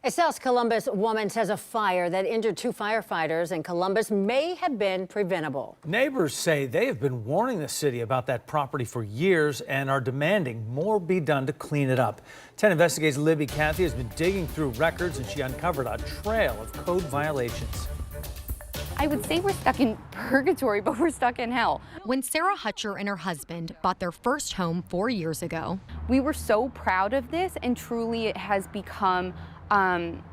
A South Columbus woman says a fire that injured 2 firefighters in Columbus may have been preventable. Neighbors say they have been warning the city about that property for years and are demanding more be done to clean it up. 10 Investigates' Libby Cathy has been digging through records and she uncovered a trail of code violations. I would say we're stuck in purgatory, but we're stuck in hell. When Sarah Hutcher and her husband bought their first home 4 years ago, we were so proud of this, and truly it has become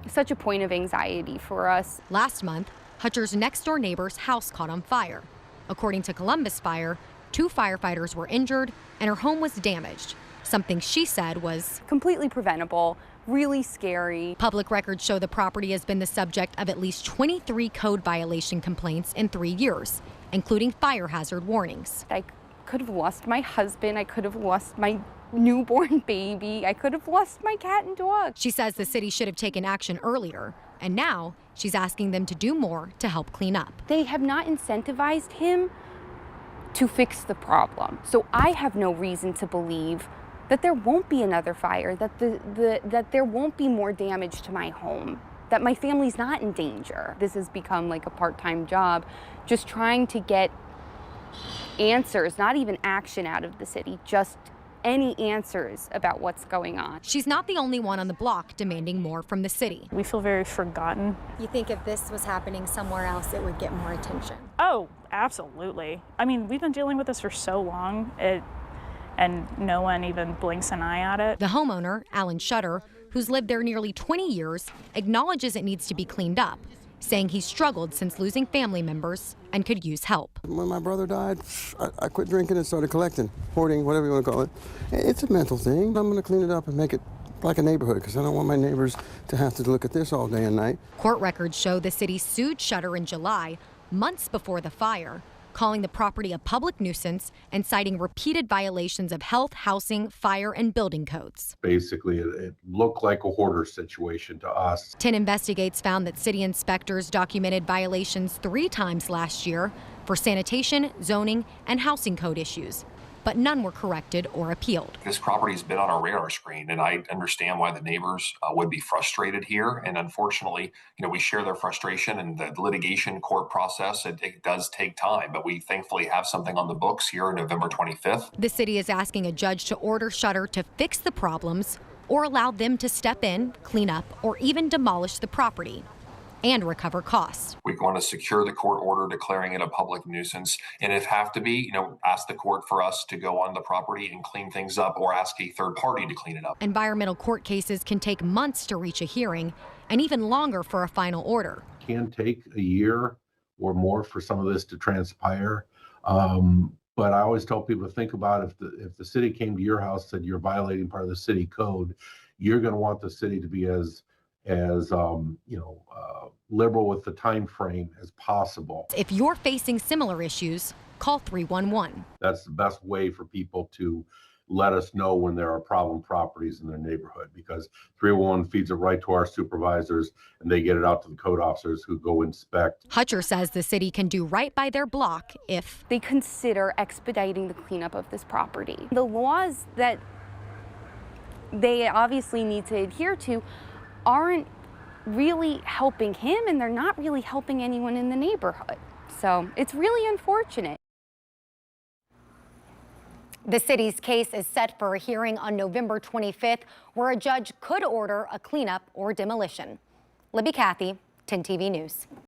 such a point of anxiety for us. Last month, Hutcher's next-door neighbor's house caught on fire. According to Columbus Fire, 2 firefighters were injured and her home was damaged, something she said was completely preventable, really scary. Public records show the property has been the subject of at least 23 code violation complaints in 3 years, including fire hazard warnings. I could have lost my husband, I could have lost my newborn baby, I could have lost my cat and dog. She says the city should have taken action earlier, and now she's asking them to do more to help clean up. They have not incentivized him to fix the problem. So I have no reason to believe that there won't be another fire, that there won't be more damage to my home, that my family's not in danger. This has become like a part-time job, just trying to get answers, not even action out of the city, just any answers about what's going on. She's not the only one on the block demanding more from the city. We feel very forgotten. You think if this was happening somewhere else, it would get more attention? Oh, absolutely. I mean, we've been dealing with this for so long, and no one even blinks an eye at it. The homeowner, Alan Shutter, who's lived there nearly 20 years, acknowledges it needs to be cleaned up, saying he's struggled since losing family members and could use help. When my brother died, I quit drinking and started collecting, hoarding, whatever you want to call it. It's a mental thing. I'm going to clean it up and make it like a neighborhood because I don't want my neighbors to have to look at this all day and night. Court records show the city sued Shutter in July, months before the fire, calling the property a public nuisance and citing repeated violations of health, housing, fire, and building codes. Basically, it looked like a hoarder situation to us. 10 Investigates found that city inspectors documented violations 3 times last year for sanitation, zoning, and housing code issues, but none were corrected or appealed. This property has been on our radar screen, and I understand why the neighbors would be frustrated here. And unfortunately, we share their frustration, and the litigation court process, it does take time, but we thankfully have something on the books here on November 25th. The city is asking a judge to order Shutter to fix the problems or allow them to step in, clean up, or even demolish the property and recover costs. We want to secure the court order declaring it a public nuisance, and if have to be, ask the court for us to go on the property and clean things up, or ask a third party to clean it up. Environmental court cases can take months to reach a hearing and even longer for a final order. It can take a year or more for some of this to transpire. But I always tell people to think about if the city came to your house and said you're violating part of the city code, you're going to want the city to be as liberal with the time frame as possible. If you're facing similar issues, call 311. That's the best way for people to let us know when there are problem properties in their neighborhood, because 311 feeds it right to our supervisors and they get it out to the code officers who go inspect. Hutcher says the city can do right by their block if they consider expediting the cleanup of this property. The laws that they obviously need to adhere to aren't really helping him, and they're not really helping anyone in the neighborhood. So it's really unfortunate. The city's case is set for a hearing on November 25th, where a judge could order a cleanup or demolition. Libby Cathy, 10 TV News.